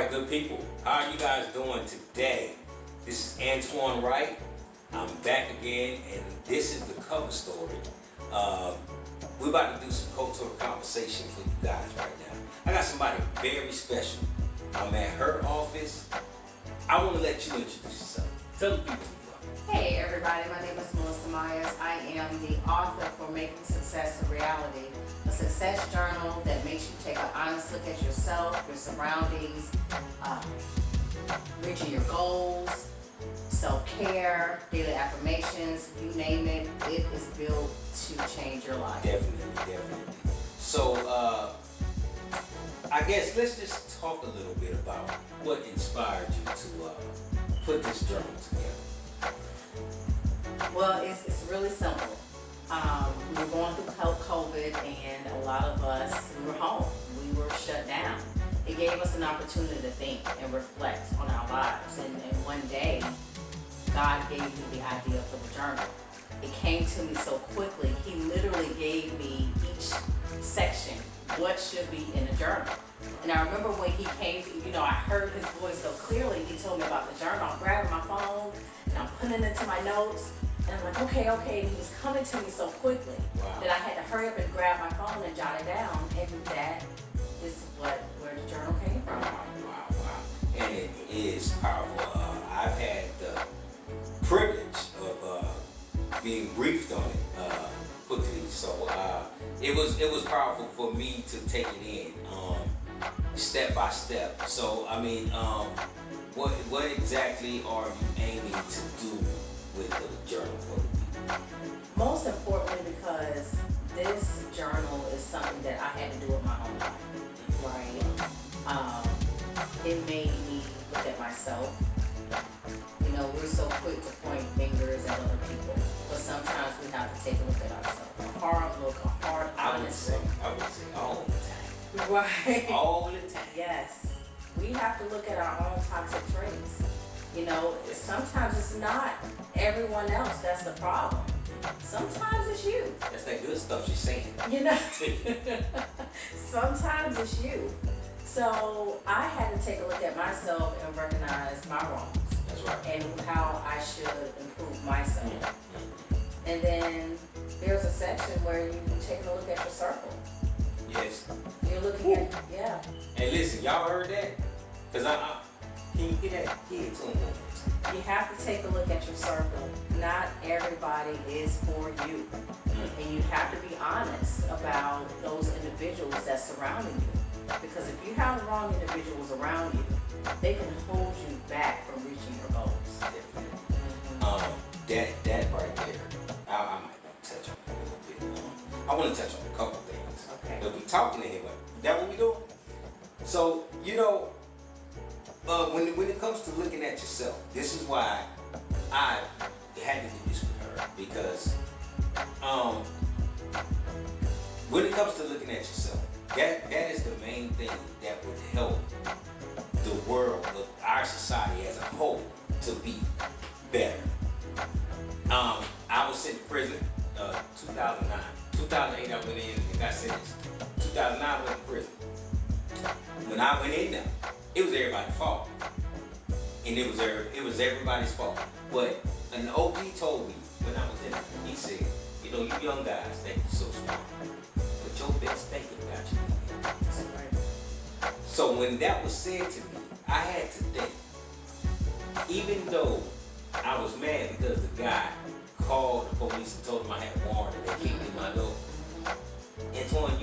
right, good people. How are you guys doing today? This is Antuan, right? I'm back again, and this is the cover story. We're about to do some Coture conversation for you guys right now. I got somebody very special. I'm at her office. I want to let you introduce yourself. Tell the people who you are. Hey everybody, my name is Melissa Myers. I am the author for Making Success a Reality, a success journal that makes you take an honest look at yourself, your surroundings, reaching your goals, self-care, daily affirmations, you name it, it is built to change your life. Definitely. So, I guess let's just talk a little bit about what inspired you to put this journal together. Well, it's really simple. We were going through COVID, and a lot of us, we were home. We were shut down. It gave us an opportunity to think and reflect on our lives. And one day, God gave me the idea for the journal. It came to me so quickly. He literally gave me each section, what should be in a journal. And I remember when he came, I heard his voice so clearly. He told me about the journal. I'm grabbing my phone and I'm putting it into my notes. And I'm like, okay. And he was coming to me so quickly that I had to hurry up and grab my phone and jot it down. And that is where the journal came from. Wow. And it is powerful. I've had the privilege of being briefed on it quickly. So it was powerful for me to take it in step by step. So I mean, what exactly are you aiming to do with the journal for the people? Most importantly, because this journal is something that I had to do with my own life, right? It made me look at myself. We're so quick to point fingers at other people, but sometimes we have to take a look at ourselves. A hard look, a hard, honest look. I would say all the time. Right. All the time. Yes. We have to look at our own toxic traits. Sometimes it's not everyone else that's the problem. Sometimes it's you. That's that good stuff she's saying. Sometimes it's you. So I had to take a look at myself and recognize my wrongs. That's right. And how I should improve myself. And then there's a section where you can take a look at your circle. Yes. You're looking at, Hey, listen, y'all heard that? Because can you get that kid to him? You have to take a look at your circle. Not everybody is for you. And you have to be honest about those individuals that's surrounding you. Because if you have the wrong individuals around you, they can hold you back from reaching your goals. That right there, I might want to touch on it a little bit. I want to touch on a couple things. Okay. But we talking anyway. That what we doing? So, when it comes to looking at yourself, this is why I had to do this with her. Because when it comes to looking at yourself, that is the main thing that would help the world, our society as a whole, to be better. I was sent to prison 2009. 2008 I went in and got sentenced. 2009 I went to prison. When I went in there, it was everybody's fault. And it was everybody's fault. But an OG told me when I was in there, he said, you young guys think you're so smart, but your best thinking got you. So when that was said to me, I had to think. Even though I was mad because the guy called the police and told him I had a warrant and they kicked in my door. Antoine,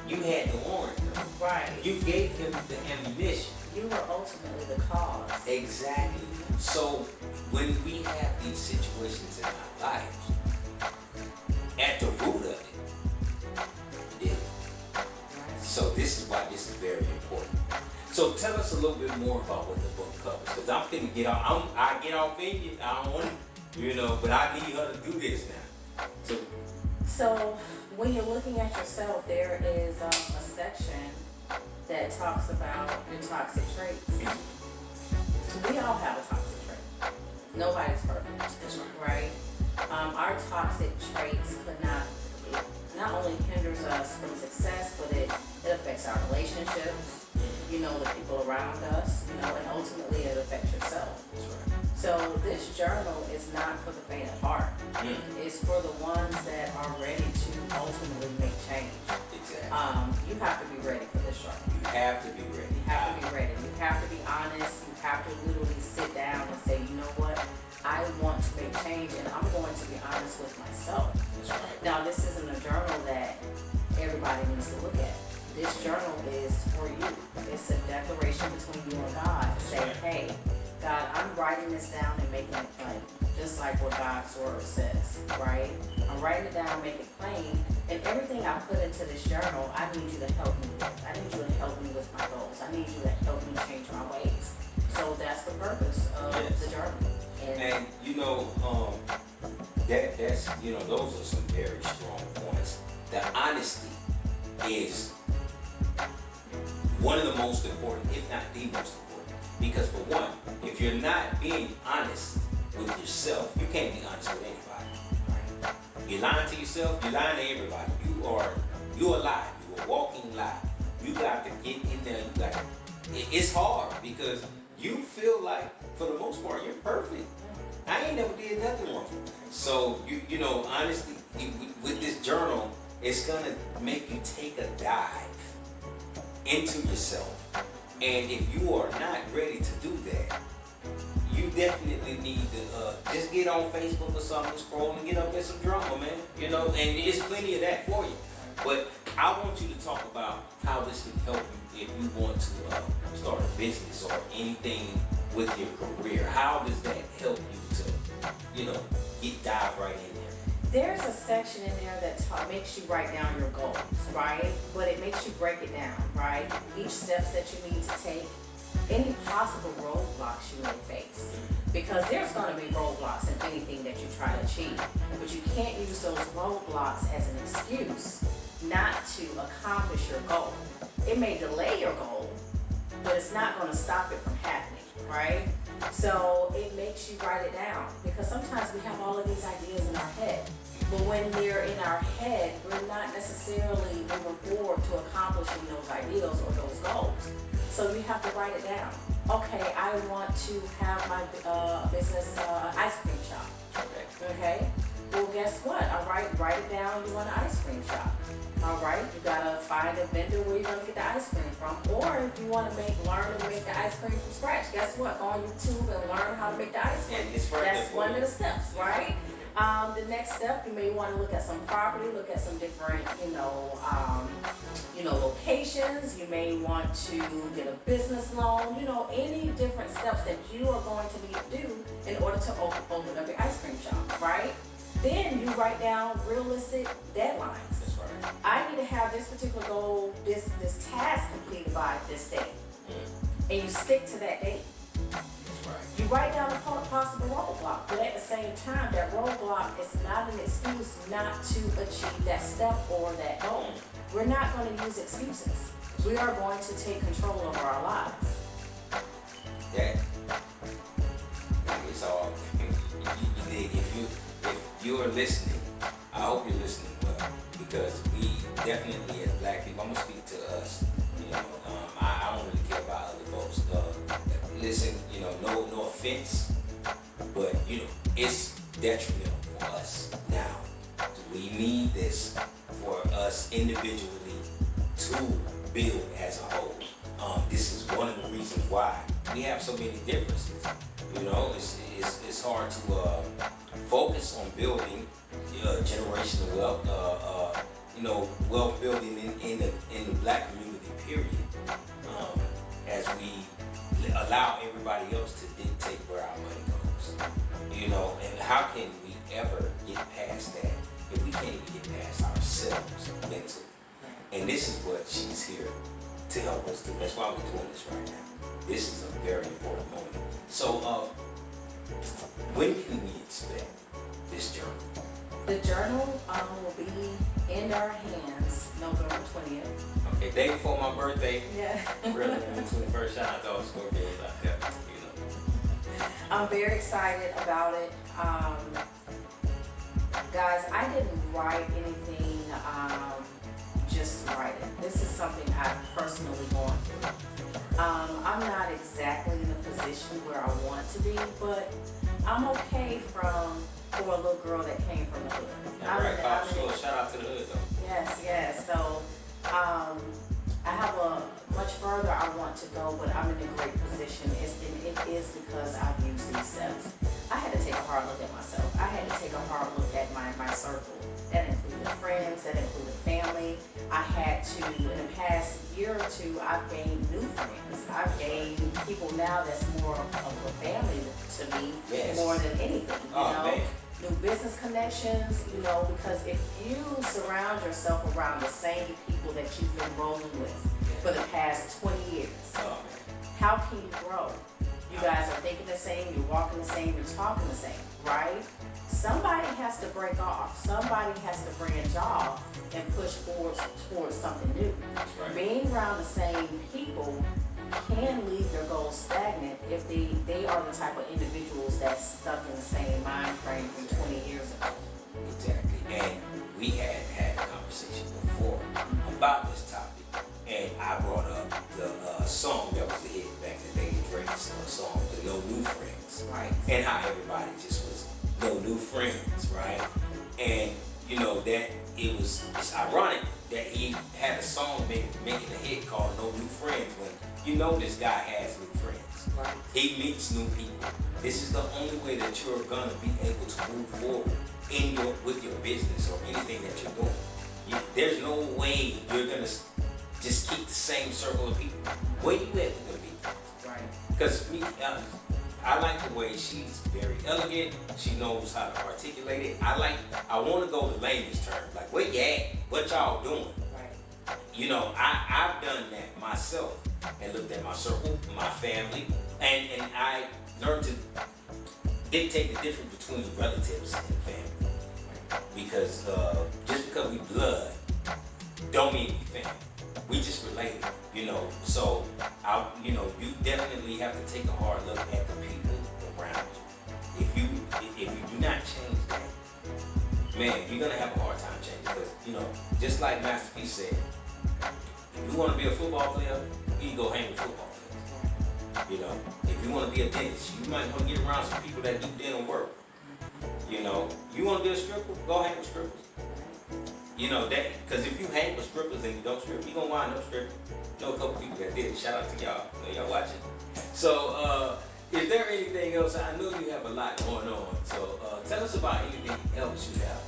you had the warrant. Right. You gave him the ammunition. You were ultimately the cause. Exactly. So when we have these situations in our lives, at the root of it, so this is why this is very important. So tell us a little bit more about what the book covers, because I'm finna get off. I get off in you. I don't want to, but I need her to do this now. So when you're looking at yourself, there is a section that talks about your toxic traits. We all have a toxic trait. Nobody's perfect. That's right. Our toxic traits could not only hinders us from success, but it affects our relationships. the people around us, and ultimately it affects yourself. That's right. So this journal is not for the faint of heart. It's for the ones that are ready to ultimately make change. Exactly. You have to be ready for this journal. You have to be ready. You have to be ready. You have to be honest. You have to literally sit down and say, you know what? I want to make change, and I'm going to be honest with myself. That's right. Now, this isn't a journal that everybody needs to look at. This journal is for you. It's a declaration between you and God to say, hey, God, I'm writing this down and making it plain, just like what God's word says, right? I'm writing it down, making it plain, and everything I put into this journal, I need you to help me with. I need you to help me with my goals. I need you to help me change my ways. So that's the purpose of the journal. And that's those are some very strong points. The honesty is one of the most important, if not the most important. Because for one, if you're not being honest with yourself, you can't be honest with anybody. Right? You're lying to yourself, you're lying to everybody. You're a lie. You're a walking lie. You got to get in there. It's hard because you feel like, for the most part, you're perfect. I ain't never did nothing wrong. So honestly, with this journal, it's gonna make you take a dive into yourself. And if you are not ready to do that, you definitely need to just get on Facebook or something, scroll and get up in some drama, man. And there's plenty of that for you. But I want you to talk about how this can help you if you want to start a business or anything with your career. How does that help you to, dive right in there? There's a section in there that makes you write down your goals, right? But it makes you break it down, right? Each steps that you need to take, any possible roadblocks you may face. Because there's going to be roadblocks in anything that you try to achieve. But you can't use those roadblocks as an excuse not to accomplish your goal. It may delay your goal, but it's not going to stop it from happening, right? So it makes you write it down, because sometimes we have all of these ideas in our head, but when they're in our head, we're not necessarily moving forward to accomplishing those ideals or those goals. So you have to write it down. Okay, I want to have my business ice cream shop. Okay. Well, guess what? All right, write it down. You want an ice cream shop. All right, you gotta find a vendor where you're gonna get the ice cream from. Or if you want to learn to make the ice cream from scratch, guess what? Go on YouTube and learn how to make the ice cream. That's one of the steps, right? The next step, you may want to look at some property, look at some different, locations. You may want to get a business loan. Any different steps that you are going to need to do in order to open up your ice cream shop, right? Then you write down realistic deadlines. That's right. I need to have this particular goal, this task completed by this date. And you stick to that date. That's right. You write down a possible roadblock, but at the same time, that roadblock is not an excuse not to achieve that step or that goal. We're not going to use excuses. We are going to take control of our lives. That is all. If you're listening, I hope you're listening well, because we definitely, as Black people, I'm gonna speak to us. I don't really care about other folks. Listen, no offense, but it's detrimental for us now. We need this for us individually to build as a whole. This is one of the reasons why we have so many differences. It's hard to focus on building generational wealth, wealth building in the Black community, period. As we allow everybody else to dictate where our money goes, and how can we ever get past that if we can't even get past ourselves mentally? And this is what she's here to help us do. That's why we're doing this right now. This is a very important moment. So, when can we expect this journal? The journal will be in our hands November 20th. Okay, day before my birthday. Yeah. Really, the 21st shot, I thought it was going to be like that, I'm very excited about it. Guys, I didn't write anything just to write it. This is something I've personally gone through. I'm not exactly in a position where I want to be, but I'm okay for a little girl that came from the hood. All right, Pop, sure. Shout out to the hood though. Yes, yes. So, I have a much further I want to go, but I'm in a great position. It is because I've used these steps. I had to take a hard look at myself. I had to take a hard look at my circle. That included friends, that included family. I had to, in the past year or two, I've gained new friends. I've gained people now that's more of a family to me, Yes. more than anything, you Oh, know. man. New business connections, you know, because if you surround yourself around the same people that you've been rolling with for the past 20 years, Oh, man. how can you grow? You guys are thinking the same, you're walking the same, you're talking the same, right? Somebody has to break off. Somebody has to branch off and push forward towards something new. That's right. Being around the same people can leave your goals stagnant if they are the type of individuals that's stuck in the same mind frame from 20 years ago. Exactly. And we had a conversation before about this topic, and I brought up the song that was a hit back in the day, Drake's song, the No New Friends, Right. and how everybody just was no new friends, right? And you know that it's ironic that he had a song making a hit called No New Friends when you know this guy has new friends. Right. He meets new people. This is the only way that you're gonna be able to move forward with your business or anything that you're doing. There's no way you're gonna just keep the same circle of people. Where you at with them people? Right. Because I like the way she's very elegant. She knows how to articulate it. I want to go to layman's terms. Like, where you at? What y'all doing? Right. You know, I've done that myself and looked at my circle, my family, and I learned to dictate the difference between relatives and family. Because just because we blood don't mean we family. We just related, you know. So, you definitely have to take a hard look at the people around you. If you do not change that, man, you're gonna have a hard time changing. Because just like Master P said, if you want to be a football player, you can go hang with football players. You know, if you want to be a dentist, you might want to get around some people that do dental work. You know, you want to be a stripper, go hang with strippers. You know that, because if you hang with strippers and you don't strip, you're gonna wind up stripping. Know a couple people that did it. Shout out to y'all. I know y'all watching. So, is there anything else? I know you have a lot going on. So, tell us about anything else you have.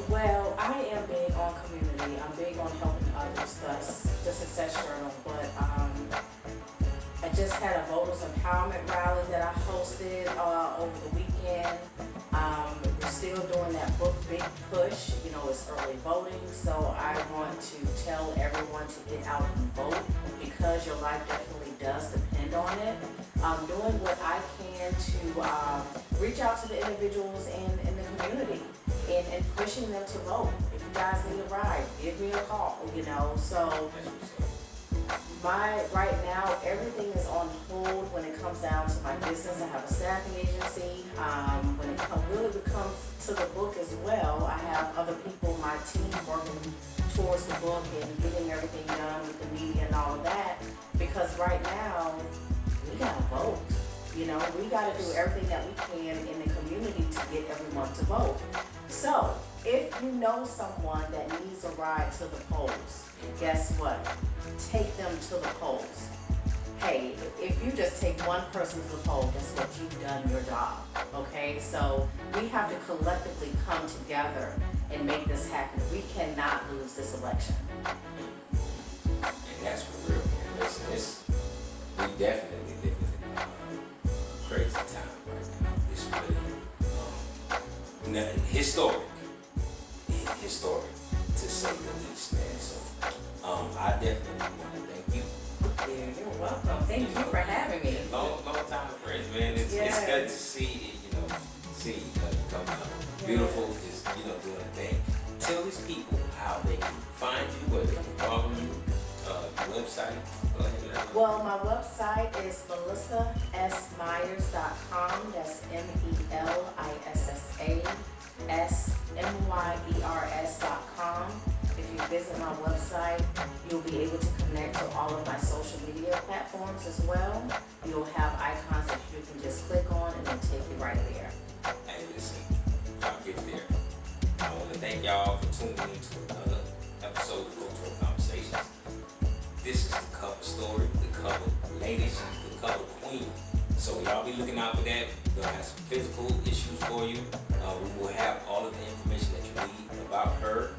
Well, I am big on community. I'm big on helping others. That's the Success Journal. But I just had a voters empowerment rally that I hosted over the weekend. We're still doing that book big push. You know, it's early voting, so I want to tell everyone to get out and vote because your life definitely does depend on it. I'm doing what I can to reach out to the individuals in the community and pushing them to vote. If you guys need a ride, give me a call. You know, so. Right now, everything is on hold when it comes down to my business. I have a staffing agency. When it really comes to the book as well, I have other people, my team, working towards the book and getting everything done with the media and all of that. Because right now, we gotta vote. You know, we gotta do everything that we can in the community to get everyone to vote. So, if you know someone that needs a ride to the polls, guess what? Take them to the polls. Hey, if you just take one person to the poll, guess what? You've done your job, okay? So we have to collectively come together and make this happen. We cannot lose this election. And that's for real, man. Listen, we definitely live in a crazy time right now. It's really historic, to say the least, man. So I definitely want to thank you. Yeah, you're welcome. Thank you for having me. Long time friends, man. It's good to see you. See you come out. Beautiful, just doing a thing. Tell these people how they can find you, where they can follow you, your website. Go ahead. Well, my website is melissasmyers.com. That's MELISSASMYERS.com. If you visit my website, you'll be able to connect to all of my social media platforms as well. You'll have icons that you can just click on and it'll take you right there. Hey, listen, y'all get there. I want to thank y'all for tuning in to another episode of Coture Conversations. This is the cover story, the cover ladies, the cover queen. So y'all be looking out for that. We'll have some physical issues for you. We will have all of the information that you need about her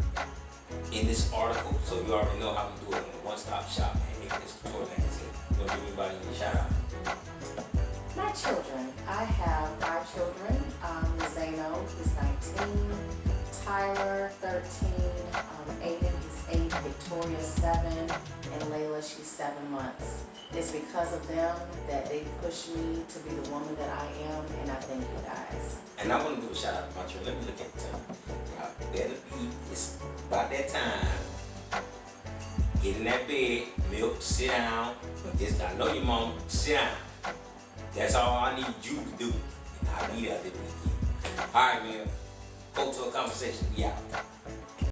in this article. So you already know how we do it in a one-stop shop and make this Couture magazine. You want to give anybody a shout out? My children, I have 5 children. Zeno, he's 19, Tyler, 13, Aiden, he's 8, Victoria, 7, and Layla, she's 7 months. It's because of them that they push me to be the woman that I am, and I thank you guys. And I want to give a shout out to my children. Let me look at the time. Y'all better be, it's about that time. Get in that bed, milk, sit down. Just, I know your mom, sit down. That's all I need you to do. And I'll be there this weekend. All right, man. Go to a conversation. We out.